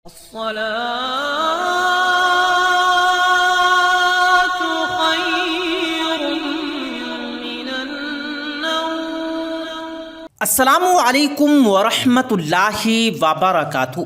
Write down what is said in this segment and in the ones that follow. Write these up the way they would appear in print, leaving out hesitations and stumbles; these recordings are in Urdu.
الصلاة خير من النوم۔ السلام علیکم ورحمۃ اللہ وبرکاتہ۔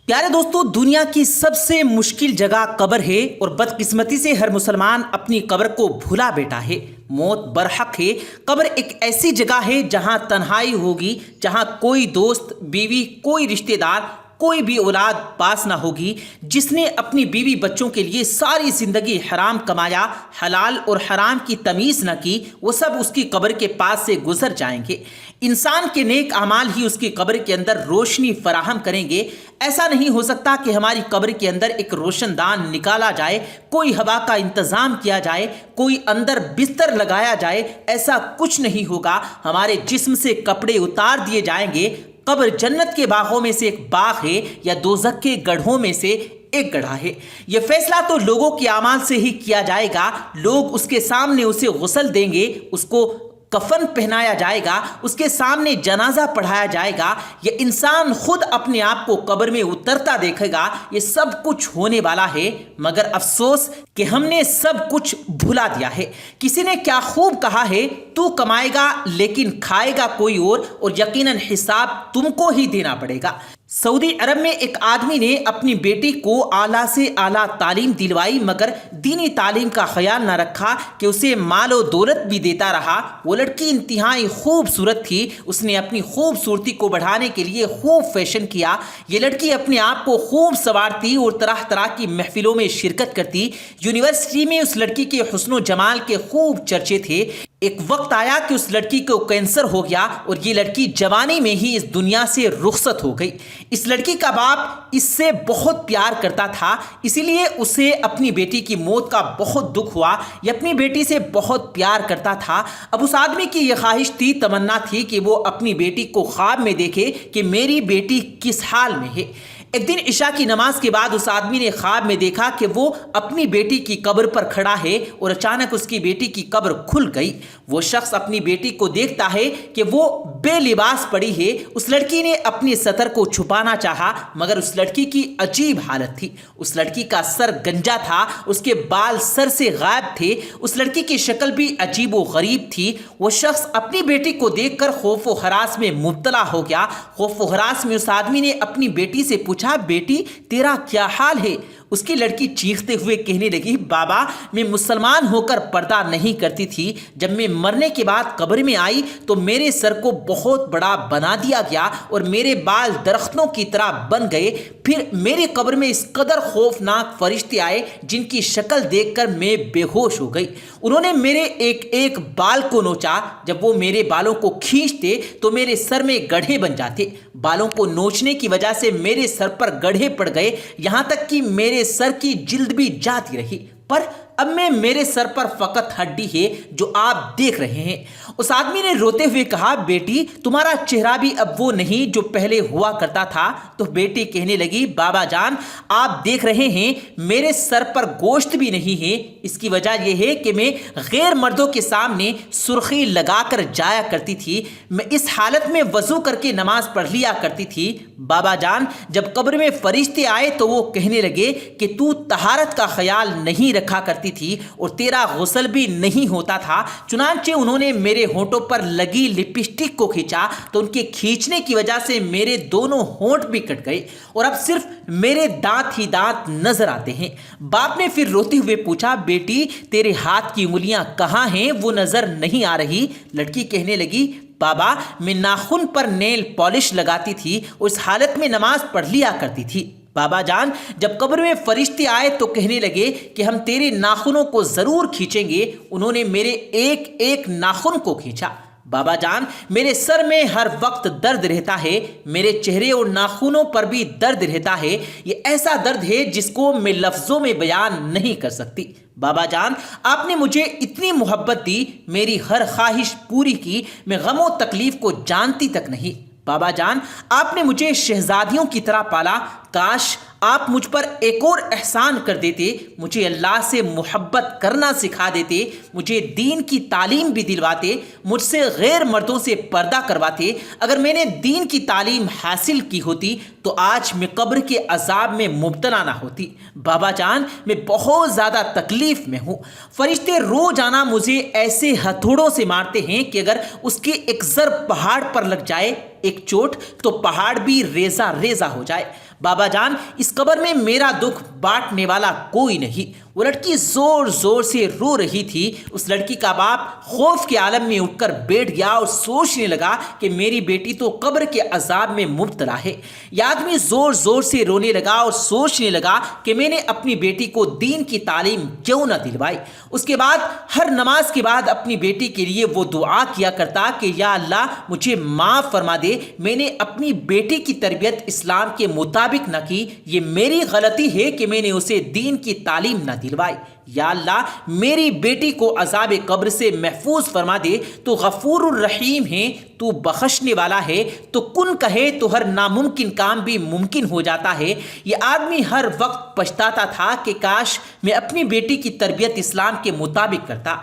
پیارے دوستو، دنیا کی سب سے مشکل جگہ قبر ہے اور بدقسمتی سے ہر مسلمان اپنی قبر کو بھلا بیٹھا ہے۔ موت برحق ہے۔ قبر ایک ایسی جگہ ہے جہاں تنہائی ہوگی، جہاں کوئی دوست، بیوی، کوئی رشتہ دار، کوئی بھی اولاد پاس نہ ہوگی۔ جس نے اپنی بیوی بچوں کے لیے ساری زندگی حرام کمایا، حلال اور حرام کی تمیز نہ کی، وہ سب اس کی قبر کے پاس سے گزر جائیں گے۔ انسان کے نیک اعمال ہی اس کی قبر کے اندر روشنی فراہم کریں گے۔ ایسا نہیں ہو سکتا کہ ہماری قبر کے اندر ایک روشن دان نکالا جائے، کوئی ہوا کا انتظام کیا جائے، کوئی اندر بستر لگایا جائے۔ ایسا کچھ نہیں ہوگا۔ ہمارے جسم سے کپڑے اتار دیے جائیں گے۔ قبر جنت کے باغوں میں سے ایک باغ ہے یا دوزخ کے گڑھوں میں سے ایک گڑھا ہے۔ یہ فیصلہ تو لوگوں کے اعمال سے ہی کیا جائے گا۔ لوگ اس کے سامنے اسے غسل دیں گے، اس کو کفن پہنایا جائے گا، اس کے سامنے جنازہ پڑھایا جائے گا۔ یہ انسان خود اپنے آپ کو قبر میں اترتا دیکھے گا۔ یہ سب کچھ ہونے والا ہے، مگر افسوس کہ ہم نے سب کچھ بھلا دیا ہے۔ کسی نے کیا خوب کہا ہے، تو کمائے گا لیکن کھائے گا کوئی اور یقیناً حساب تم کو ہی دینا پڑے گا۔ سعودی عرب میں ایک آدمی نے اپنی بیٹی کو اعلیٰ سے اعلیٰ تعلیم دلوائی، مگر دینی تعلیم کا خیال نہ رکھا کہ اسے مال و دولت بھی دیتا رہا۔ وہ لڑکی انتہائی خوبصورت تھی۔ اس نے اپنی خوبصورتی کو بڑھانے کے لیے خوب فیشن کیا۔ یہ لڑکی اپنے آپ کو خوب سنوارتی اور طرح طرح کی محفلوں میں شرکت کرتی۔ یونیورسٹی میں اس لڑکی کے حسن و جمال کے خوب چرچے تھے۔ ایک وقت آیا کہ اس لڑکی کو کینسر ہو گیا اور یہ لڑکی جوانی میں ہی اس دنیا سے رخصت ہو گئی۔ اس لڑکی کا باپ اس سے بہت پیار کرتا تھا، اسی لیے اسے اپنی بیٹی کی موت کا بہت دکھ ہوا۔ یہ اپنی بیٹی سے بہت پیار کرتا تھا۔ اب اس آدمی کی یہ خواہش تھی، تمنا تھی کہ وہ اپنی بیٹی کو خواب میں دیکھے کہ میری بیٹی کس حال میں ہے۔ ایک دن عشاء کی نماز کے بعد اس آدمی نے خواب میں دیکھا کہ وہ اپنی بیٹی کی قبر پر کھڑا ہے اور اچانک اس کی بیٹی کی قبر کھل گئی۔ وہ شخص اپنی بیٹی کو دیکھتا ہے کہ وہ بے لباس پڑی ہے۔ اس لڑکی نے اپنی سطر کو چھپانا چاہا، مگر اس لڑکی کی عجیب حالت تھی۔ اس لڑکی کا سر گنجا تھا، اس کے بال سر سے غائب تھے، اس لڑکی کی شکل بھی عجیب و غریب تھی۔ وہ شخص اپنی بیٹی کو دیکھ کر خوف و ہراس میں مبتلا ہو گیا۔ خوف و ہراس میں اس آدمی نے اپنی بیٹی سے پوچھا، بیٹی تیرا کیا حال ہے؟ اس کی لڑکی چیختے ہوئے کہنے لگی، بابا میں مسلمان ہو کر پردہ نہیں کرتی تھی۔ جب میں مرنے کے بعد قبر میں آئی تو میرے سر کو بہت بڑا بنا دیا گیا اور میرے بال درختوں کی طرح بن گئے۔ پھر میری قبر میں اس قدر خوفناک فرشتے آئے جن کی شکل دیکھ کر میں بے ہوش ہو گئی۔ انہوں نے میرے ایک ایک بال کو نوچا۔ جب وہ میرے بالوں کو کھینچتے تو میرے سر میں گڑھے بن جاتے۔ بالوں کو نوچنے کی وجہ سے میرے سر پر گڑھے پڑ گئے، یہاں تک کہ میرے سر کی جلد بھی جاتی رہی، پر اب میرے سر پر فقط ہڈی ہے جو آپ دیکھ رہے ہیں۔ اس آدمی نے روتے ہوئے کہا، بیٹی تمہارا چہرہ بھی اب وہ نہیں جو پہلے ہوا کرتا تھا۔ تو بیٹی کہنے لگی، بابا جان آپ دیکھ رہے ہیں میرے سر پر گوشت بھی نہیں ہے۔ اس کی وجہ یہ ہے کہ میں غیر مردوں کے سامنے سرخی لگا کر جایا کرتی تھی، میں اس حالت میں وضو کر کے نماز پڑھ لیا کرتی تھی۔ بابا جان جب قبر میں فرشتے آئے تو وہ کہنے لگے کہ تو طہارت کا خیال نہیں رکھا کرتی تھی اور تیرا غسل بھی نہیں ہوتا تھا۔ چنانچہ انہوں نے میرے ہونٹوں پر لگی لپسٹک کو کھینچا تو ان کے کھینچنے کی وجہ سے میرے دونوں ہونٹ بھی کٹ گئے اور اب صرف میرے دانت ہی دانت نظر آتے ہیں۔ باپ نے پھر روتے ہوئے پوچھا، بیٹی تیرے ہاتھ کی انگلیاں کہاں ہیں؟ وہ نظر نہیں آ رہی۔ لڑکی کہنے لگی، بابا میں ناخن پر نیل پالش لگاتی تھی اور اس حالت میں نماز پڑھ لیا کرتی تھی۔ بابا جان جب قبر میں فرشتے آئے تو کہنے لگے کہ ہم تیرے ناخنوں کو ضرور کھینچیں گے۔ انہوں نے میرے ایک ایک ناخن کو کھینچا۔ بابا جان میرے سر میں ہر وقت درد رہتا ہے، میرے چہرے اور ناخنوں پر بھی درد رہتا ہے۔ یہ ایسا درد ہے جس کو میں لفظوں میں بیان نہیں کر سکتی۔ بابا جان آپ نے مجھے اتنی محبت دی، میری ہر خواہش پوری کی، میں غم و تکلیف کو جانتی تک نہیں۔ بابا جان، آپ نے مجھے شہزادیوں کی طرح پالا، کاش آپ مجھ پر ایک اور احسان کر دیتے، مجھے اللہ سے محبت کرنا سکھا دیتے، مجھے دین کی تعلیم بھی دلواتے، مجھ سے غیر مردوں سے پردہ کرواتے۔ اگر میں نے دین کی تعلیم حاصل کی ہوتی تو آج میں قبر کے عذاب میں مبتلا نہ ہوتی۔ بابا جان، میں بہت زیادہ تکلیف میں ہوں، فرشتے روزانہ مجھے ایسے ہتھوڑوں سے مارتے ہیں کہ اگر اس کی ایک ضرب پہاڑ پر لگ جائے، ایک چوٹ، تو پہاڑ بھی ریزہ ریزہ ہو جائے۔ بابا جان، اس قبر میں میرا دکھ بانٹنے والا کوئی نہیں۔ وہ لڑکی زور زور سے رو رہی تھی۔ اس لڑکی کا باپ خوف کے عالم میں اٹھ کر بیٹھ گیا اور سوچنے لگا کہ میری بیٹی تو قبر کے عذاب میں مبتلا ہے۔ یہ آدمی زور زور سے رونے لگا اور سوچنے لگا کہ میں نے اپنی بیٹی کو دین کی تعلیم کیوں نہ دلوائی۔ اس کے بعد ہر نماز کے بعد اپنی بیٹی کے لیے وہ دعا کیا کرتا کہ یا اللہ مجھے معاف فرما دے، میں نے اپنی بیٹی کی تربیت اسلام کے مطابق نہ کی، یہ میری غلطی ہے کہ میں نے اسے دین کی تعلیم نہ دلوائی۔ یا اللہ میری بیٹی کو عذاب قبر سے محفوظ فرما دے، تو غفور الرحیم ہے، تو بخشنے والا ہے، تو کن کہے تو ہر ناممکن کام بھی ممکن ہو جاتا ہے۔ یہ آدمی ہر وقت پچھتاتا تھا کہ کاش میں اپنی بیٹی کی تربیت اسلام کے مطابق کرتا۔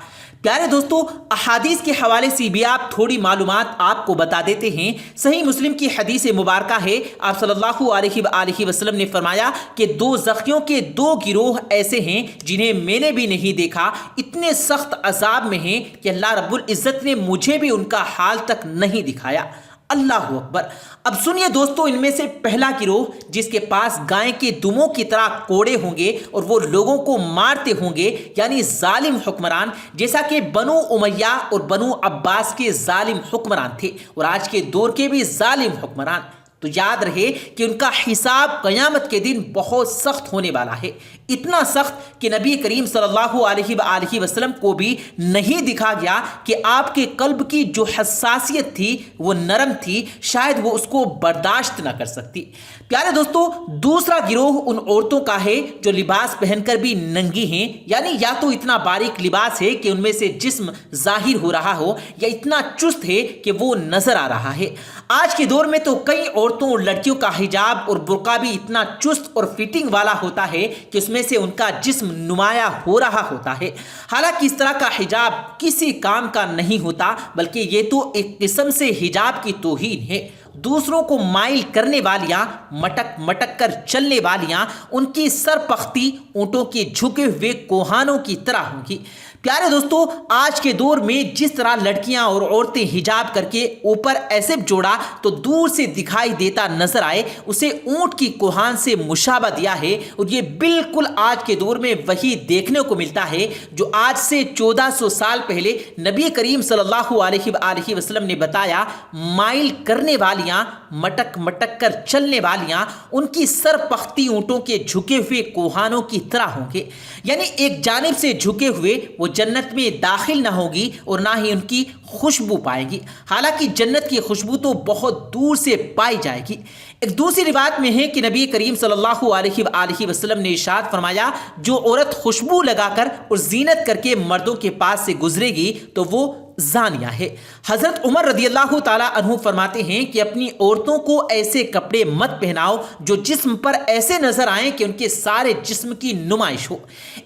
پیارے دوستو، احادیث کے حوالے سے بھی آپ تھوڑی معلومات آپ کو بتا دیتے ہیں۔ صحیح مسلم کی حدیث مبارکہ ہے، آپ صلی اللہ علیہ وآلہ وسلم نے فرمایا کہ دوزخیوں کے دو گروہ ایسے ہیں جنہیں میں نے بھی نہیں دیکھا، اتنے سخت عذاب میں ہیں کہ اللہ رب العزت نے مجھے بھی ان کا حال تک نہیں دکھایا۔ اللہ اکبر۔ اب سنیے دوستو، ان میں سے پہلا گروہ جس کے پاس گائے کے دموں کی طرح کوڑے ہوں گے اور وہ لوگوں کو مارتے ہوں گے، یعنی ظالم حکمران، جیسا کہ بنو امیہ اور بنو عباس کے ظالم حکمران تھے اور آج کے دور کے بھی ظالم حکمران۔ تو یاد رہے کہ ان کا حساب قیامت کے دن بہت سخت ہونے والا ہے، اتنا سخت کہ نبی کریم صلی اللہ علیہ وآلہ وسلم کو بھی نہیں دکھا گیا کہ آپ کے قلب کی جو حساسیت تھی وہ نرم تھی، شاید وہ اس کو برداشت نہ کر سکتی۔ پیارے دوستو، دوسرا گروہ ان عورتوں کا ہے جو لباس پہن کر بھی ننگی ہیں، یعنی یا تو اتنا باریک لباس ہے کہ ان میں سے جسم ظاہر ہو رہا ہو، یا اتنا چست ہے کہ وہ نظر آ رہا ہے۔ آج کے دور میں تو کئی عورتوں اور لڑکیوں کا حجاب اور برقع بھی اتنا چست اور فٹنگ والا ہوتا ہے کہ اس میں سے ان کا جسم نمایاں ہو رہا ہوتا ہے۔ حالانکہ اس طرح کا حجاب کسی کام کا نہیں ہوتا، بلکہ یہ تو ایک قسم سے حجاب کی توہین ہے۔ دوسروں کو مائل کرنے والیاں، مٹک مٹک کر چلنے والیاں، ان کی سرپختی اونٹوں کے جھکے ہوئے کوہانوں کی طرح ہوں گی۔ پیارے دوستو، آج کے دور میں جس طرح لڑکیاں اور عورتیں حجاب کر کے اوپر ایسے جوڑا تو دور سے دکھائی دیتا نظر آئے، اسے اونٹ کی کوہان سے مشابہ دیا ہے، اور یہ بالکل آج کے دور میں وہی دیکھنے کو ملتا ہے جو آج سے 1400 سال پہلے نبی کریم صلی اللہ علیہ وآلہ وسلم نے بتایا۔ مائل کرنے والیاں، مٹک مٹک کر چلنے والیاں، ان کی سر پختی اونٹوں کے جھکے ہوئے کوہانوں کی طرح ہوں گے، یعنی ایک جانب سے جھکے ہوئے وہ جنت میں داخل نہ ہوگی اور نہ ہی ان کی خوشبو پائے گی، حالانکہ جنت کی خوشبو تو بہت دور سے پائی جائے گی۔ ایک دوسری روایت میں ہے کہ نبی کریم صلی اللہ علیہ وآلہ وسلم نے ارشاد فرمایا، جو عورت خوشبو لگا کر اور زینت کر کے مردوں کے پاس سے گزرے گی تو وہ زانیہ ہے۔ حضرت عمر رضی اللہ تعالیٰ عنہ فرماتے ہیں کہ اپنی عورتوں کو ایسے کپڑے مت پہناؤ جو جسم پر ایسے نظر آئیں کہ ان کے سارے جسم کی نمائش ہو۔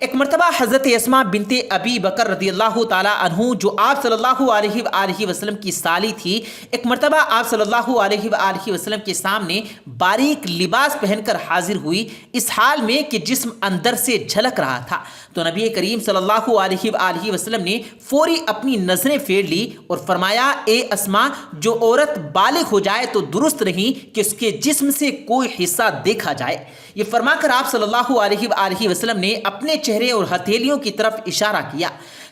ایک مرتبہ حضرت اسماء بنت ابی بکر رضی اللہ تعالیٰ عنہ، جو آپ صلی اللہ علیہ وآلہ وسلم کی سالی تھی، ایک مرتبہ آپ صلی اللہ علیہ وآلہ وسلم کے سامنے باریک لباس پہن کر حاضر ہوئی، اس حال میں کہ جسم اندر سے جھلک رہا تھا۔ تو نبی کریم صلی اللہ علیہ وآلہ وسلم نے فوری اپنی نظریں پھیر لی اور فرمایا، اے اسماء، جو عورت بالغ ہو جائے تو درست نہیں کہ اس کے جسم سے کوئی حصہ دیکھا جائے۔ یہ فرما کر آپ صلی اللہ علیہ وآلہ وسلم نے اپنے چہرے اور ہتھیلیوں کی طرف اشارہ کیا۔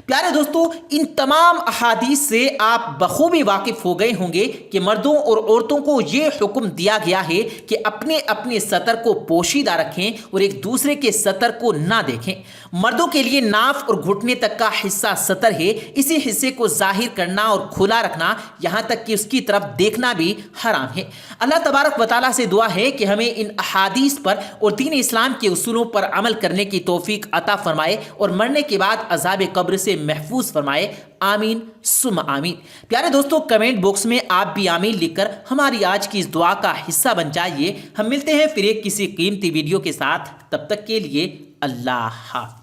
پیارے دوستو، ان تمام احادیث سے آپ بخوبی واقف ہو گئے ہوں گے کہ مردوں اور عورتوں کو یہ حکم دیا گیا ہے کہ اپنے اپنے سطر کو پوشیدہ رکھیں اور ایک دوسرے کے سطر کو نہ دیکھیں۔ مردوں کے لیے ناف اور گھٹنے تک کا حصہ سطر ہے، اسی حصے کو ظاہر کرنا اور کھلا رکھنا، یہاں تک کہ اس کی طرف دیکھنا بھی حرام ہے۔ اللہ تبارک و تعالیٰ سے دعا ہے کہ ہمیں ان احادیث پر اور دین اسلام کے اصولوں پر عمل کرنے کی توفیق عطا فرمائے اور مرنے کے بعد عذاب قبر سے محفوظ فرمائے، آمین سم آمین۔ پیارے دوستو، کمنٹ باکس میں آپ بھی آمین لکھ کر ہماری آج کی اس دعا کا حصہ بن جائیے۔ ہم ملتے ہیں پھر ایک کسی قیمتی ویڈیو کے ساتھ، تب تک کے لیے اللہ حافظ۔